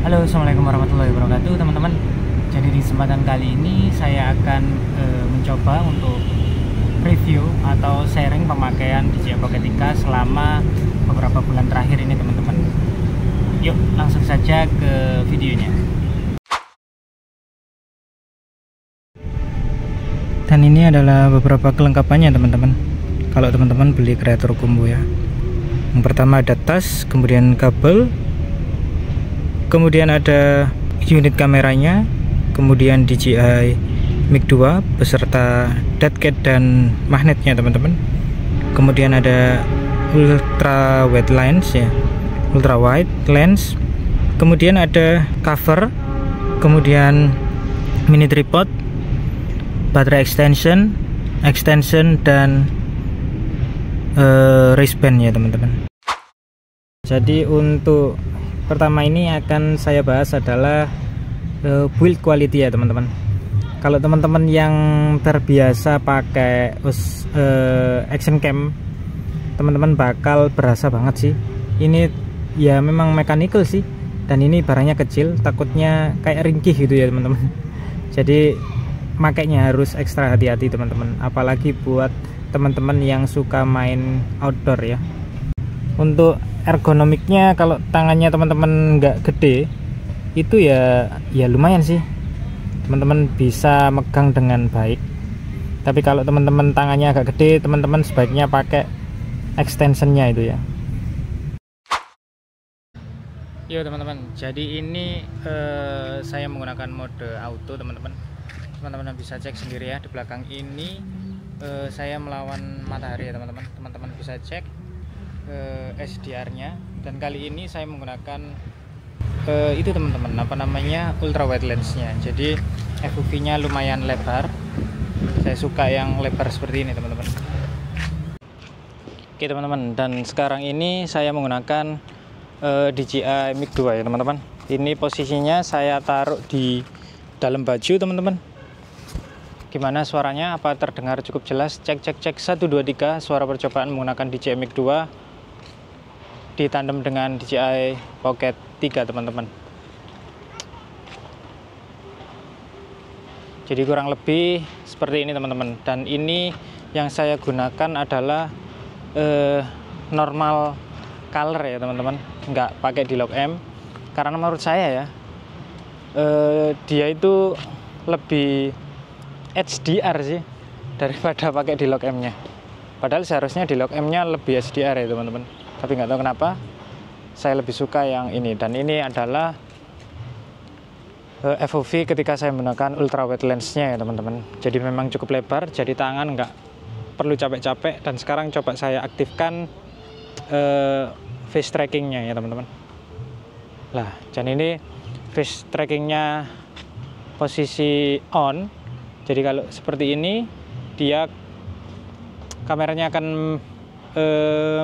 Halo, assalamualaikum warahmatullahi wabarakatuh, teman-teman. Jadi di kesempatan kali ini saya akan mencoba untuk review atau sharing pemakaian DJI Pocket 3 selama beberapa bulan terakhir ini, teman-teman. Yuk, langsung saja ke videonya. Dan ini adalah beberapa kelengkapannya, teman-teman. Kalau teman-teman beli Creator Combo ya. Yang pertama ada tas, kemudian kabel, kemudian ada unit kameranya, kemudian DJI Mic 2 beserta dead cat dan magnetnya, teman-teman. Kemudian ada ultra wide lens ya, ultra wide lens. Kemudian ada cover, kemudian mini tripod, baterai extension dan wristband ya, teman-teman. Jadi untuk pertama ini akan saya bahas adalah build quality ya, teman-teman. Kalau teman-teman yang terbiasa pakai action cam, teman-teman bakal berasa banget sih. Ini ya memang mechanical sih, dan ini barangnya kecil, takutnya kayak ringkih gitu ya, teman-teman. Jadi makanya harus ekstra hati-hati, teman-teman, apalagi buat teman-teman yang suka main outdoor ya. Untuk ergonomiknya, kalau tangannya teman-teman nggak gede itu ya lumayan sih, teman-teman bisa megang dengan baik. Tapi kalau teman-teman tangannya agak gede, teman-teman sebaiknya pakai extensionnya itu ya. Yo teman-teman, jadi ini saya menggunakan mode auto, teman-teman. Teman-teman bisa cek sendiri ya, di belakang ini saya melawan matahari ya, teman-teman. Teman-teman bisa cek SDR-nya, dan kali ini saya menggunakan itu, teman-teman, apa namanya, ultra wide lens-nya. Jadi FOV-nya lumayan lebar. Saya suka yang lebar seperti ini, teman-teman. Oke, teman-teman, dan sekarang ini saya menggunakan DJI Mic 2 ya, teman-teman. Ini posisinya saya taruh di dalam baju, teman-teman. Gimana suaranya? Apa terdengar cukup jelas? Cek 1 2 3. Suara percobaan menggunakan DJI Mic 2 ditandem dengan DJI Pocket 3, teman-teman. Jadi kurang lebih seperti ini, teman-teman. Dan ini yang saya gunakan adalah normal color ya, teman-teman, nggak pakai D-Log M, karena menurut saya ya dia itu lebih HDR sih daripada pakai D-Log M-nya. Padahal seharusnya D-Log M-nya lebih HDR ya, teman-teman. Tapi nggak tahu kenapa saya lebih suka yang ini. Dan ini adalah FOV ketika saya menggunakan ultra wide lens-nya ya, teman-teman. Jadi memang cukup lebar, jadi tangan nggak perlu capek-capek. Dan sekarang coba saya aktifkan face tracking-nya ya, teman-teman. Lah, dan ini face tracking-nya posisi on. Jadi kalau seperti ini, dia kameranya akan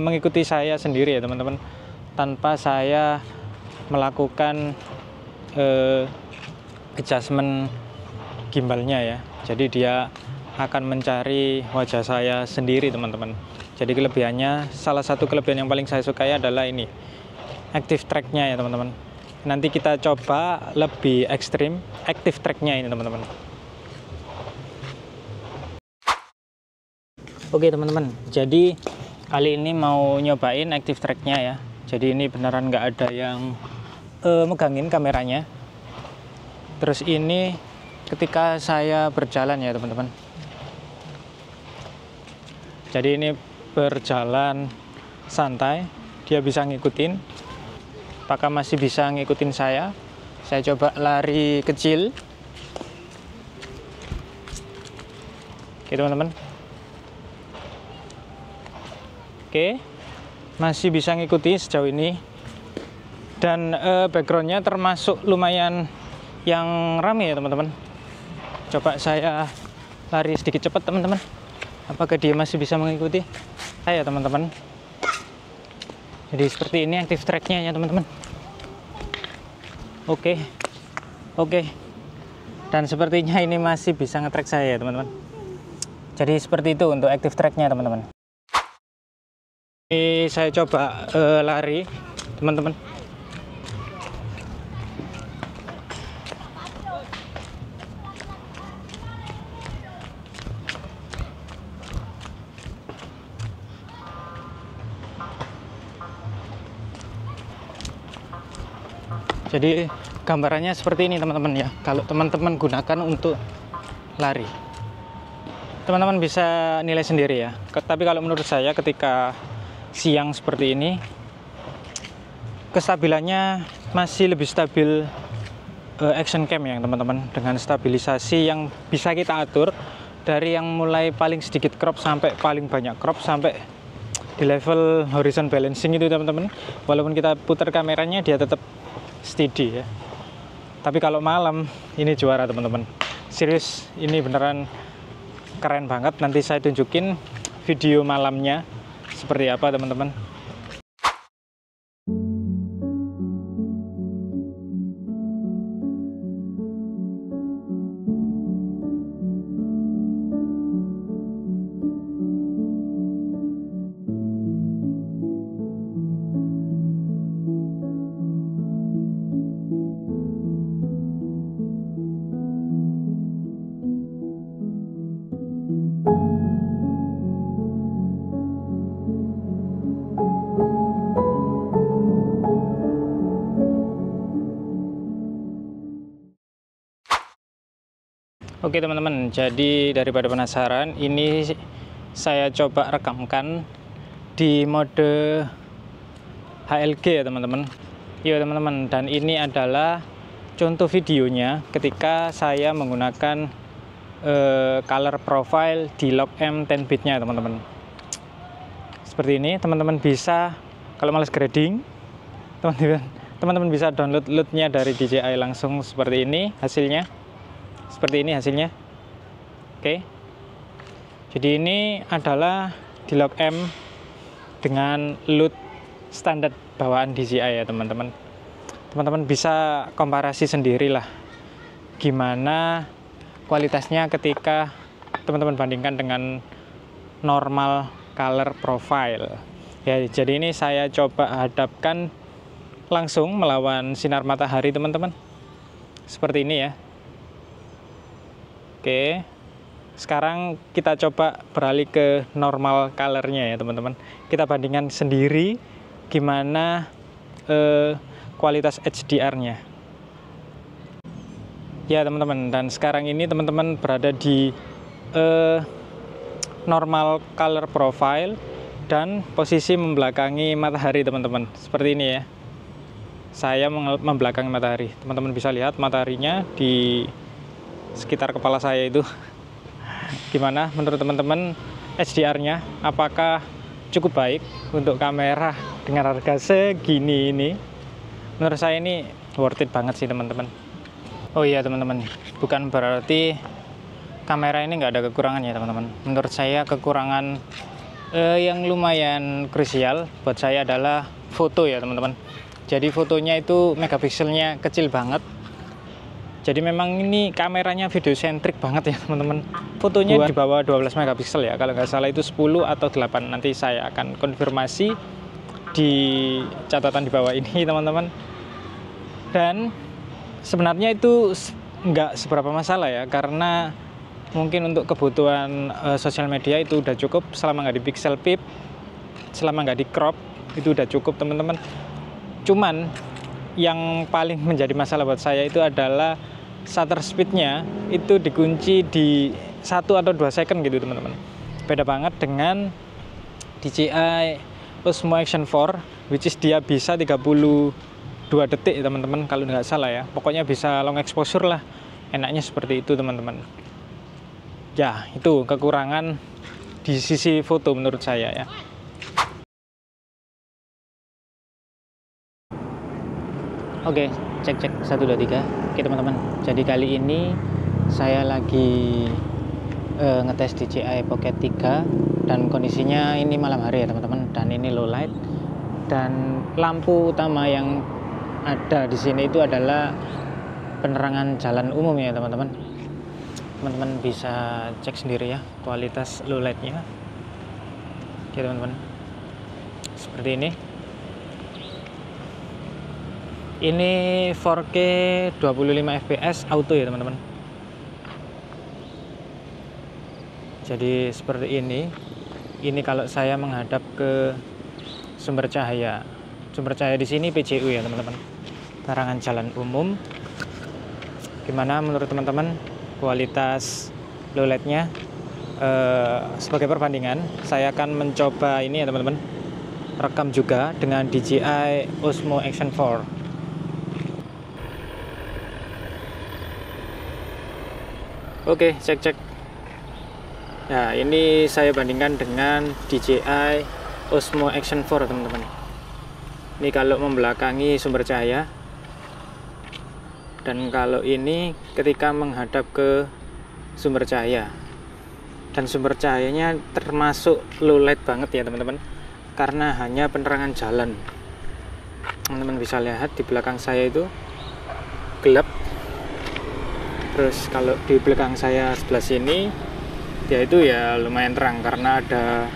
mengikuti saya sendiri ya, teman-teman, tanpa saya melakukan adjustment gimbalnya ya. Jadi dia akan mencari wajah saya sendiri, teman-teman. Jadi kelebihannya, salah satu kelebihan yang paling saya sukai adalah ini, active track-nya ya, teman-teman. Nanti kita coba lebih ekstrim active track-nya ini, teman-teman. Oke, teman-teman, jadi kali ini mau nyobain active track-nya ya. Jadi ini beneran nggak ada yang megangin kameranya. Terus ini ketika saya berjalan ya, teman-teman. Jadi ini berjalan santai, dia bisa ngikutin. Apakah masih bisa ngikutin saya? Saya coba lari kecil. Oke, teman-teman. Oke, masih bisa ngikuti sejauh ini. Dan backgroundnya termasuk lumayan yang rame ya, teman-teman. Coba saya lari sedikit cepat, teman-teman. Apakah dia masih bisa mengikuti saya, teman-teman? Jadi seperti ini active track-nya ya, teman-teman. Oke. Dan sepertinya ini masih bisa nge-track saya ya, teman-teman. Jadi seperti itu untuk active track-nya, teman-teman. Ini saya coba lari, teman-teman. Jadi gambarannya seperti ini teman-teman ya. Kalau teman-teman gunakan untuk lari, teman-teman bisa nilai sendiri ya. Tapi kalau menurut saya ketika siang seperti ini, kestabilannya masih lebih stabil action cam ya teman-teman, dengan stabilisasi yang bisa kita atur dari yang mulai paling sedikit crop sampai paling banyak crop sampai di level horizon balancing itu teman-teman. Walaupun kita putar kameranya dia tetap steady ya. Tapi kalau malam ini juara teman-teman, serius, ini beneran keren banget. Nanti saya tunjukin video malamnya seperti apa teman-teman. Oke teman-teman, jadi daripada penasaran, ini saya coba rekamkan di mode HLG ya teman-teman. Iya teman-teman, dan ini adalah contoh videonya ketika saya menggunakan color profile di log M 10 bitnya teman-teman. Seperti ini, teman-teman bisa, kalau males grading, teman-teman bisa download loadnya dari DJI langsung seperti ini hasilnya. Seperti ini hasilnya. Oke. Jadi ini adalah di log M dengan load standar bawaan DJI ya teman-teman. Teman-teman bisa komparasi sendirilah gimana kualitasnya ketika teman-teman bandingkan dengan normal color profile. Ya, jadi ini saya coba hadapkan langsung melawan sinar matahari teman-teman. Seperti ini ya. Oke, sekarang kita coba beralih ke normal colornya ya teman-teman. Kita bandingkan sendiri gimana kualitas HDR-nya. Ya teman-teman, dan sekarang ini teman-teman berada di normal color profile dan posisi membelakangi matahari teman-teman. Seperti ini ya. Saya membelakangi matahari. Teman-teman bisa lihat mataharinya di sekitar kepala saya itu. Gimana menurut teman-teman HDR-nya? Apakah cukup baik untuk kamera dengan harga segini ini? Menurut saya ini worth it banget sih teman-teman. Oh iya teman-teman, bukan berarti kamera ini nggak ada kekurangannya teman-teman. Menurut saya kekurangan yang lumayan krusial buat saya adalah foto ya teman-teman. Jadi fotonya itu megapikselnya kecil banget. Jadi memang ini kameranya video sentrik banget ya teman-teman. Fotonya di bawah 12 megapiksel ya. Kalau nggak salah itu 10 atau 8. Nanti saya akan konfirmasi di catatan di bawah ini teman-teman. Dan sebenarnya itu nggak seberapa masalah ya. Karena mungkin untuk kebutuhan sosial media itu udah cukup. Selama nggak di pixel peep, selama nggak di crop, itu udah cukup teman-teman. Cuman yang paling menjadi masalah buat saya itu adalah shutter speednya itu dikunci di 1 atau 2 second gitu teman-teman. Beda banget dengan DJI Osmo Action 4, which is dia bisa 32 detik teman-teman kalau nggak salah ya. Pokoknya bisa long exposure lah, enaknya seperti itu teman-teman. Ya itu kekurangan di sisi foto menurut saya ya. Oke, cek 1 2 3. Oke teman-teman, jadi kali ini saya lagi ngetes DJI Pocket 3 dan kondisinya ini malam hari ya teman-teman, dan ini low light, dan lampu utama yang ada di sini itu adalah penerangan jalan umum ya teman-teman. Teman-teman bisa cek sendiri ya kualitas low lightnya. Oke teman-teman, seperti ini. Ini 4K 25 fps auto ya teman-teman. Jadi seperti ini. Ini kalau saya menghadap ke sumber cahaya. Sumber cahaya di sini PCU ya teman-teman. penerangan jalan umum. Gimana menurut teman-teman kualitas low light-nya? Sebagai perbandingan, saya akan mencoba ini ya teman-teman, rekam juga dengan DJI Osmo Action 4. Oke, cek. Nah, ini saya bandingkan dengan DJI Osmo Action 4 teman-teman. Ini kalau membelakangi sumber cahaya, dan kalau ini ketika menghadap ke sumber cahaya. Dan sumber cahayanya termasuk low light banget ya teman-teman, karena hanya penerangan jalan. Teman-teman bisa lihat di belakang saya itu gelap. Terus kalau di belakang saya sebelah sini ya itu ya lumayan terang karena ada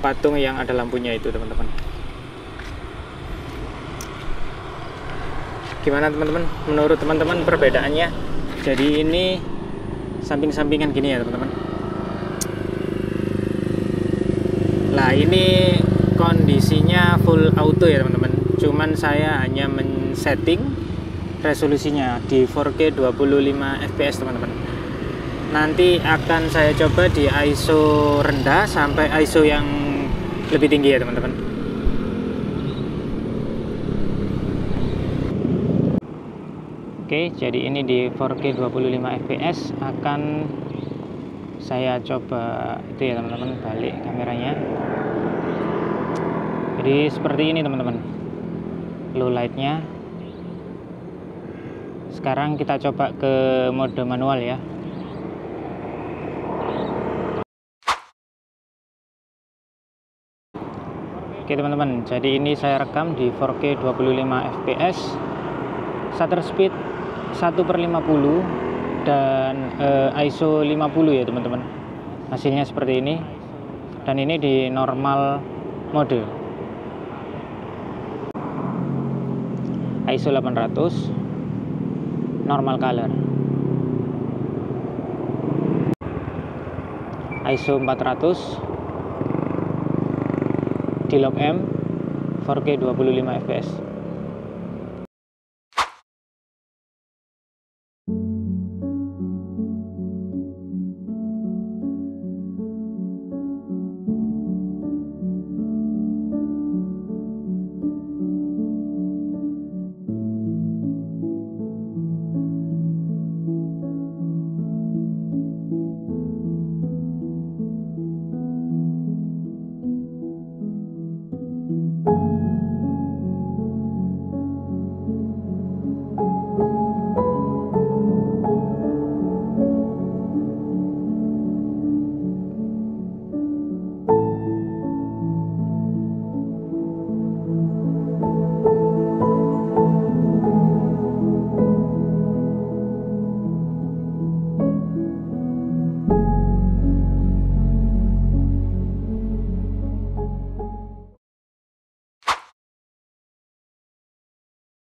patung yang ada lampunya itu teman-teman. Gimana teman-teman? Menurut teman-teman perbedaannya? Jadi ini samping-sampingan gini ya teman-teman. Nah ini kondisinya full auto ya teman-teman. Cuman saya hanya men-setting resolusinya di 4K 25 fps teman-teman. Nanti akan saya coba di ISO rendah sampai ISO yang lebih tinggi ya teman-teman. Oke, jadi ini di 4K 25 fps akan saya coba itu ya teman-teman, balik kameranya. Jadi seperti ini teman-teman low light-nya. Sekarang kita coba ke mode manual ya. Oke teman-teman, jadi ini saya rekam di 4K 25 fps, shutter speed 1/50 dan ISO 50 ya teman-teman. Hasilnya seperti ini, dan ini di normal mode, ISO 800, normal color, ISO 400 di log M, 4K 25 fps.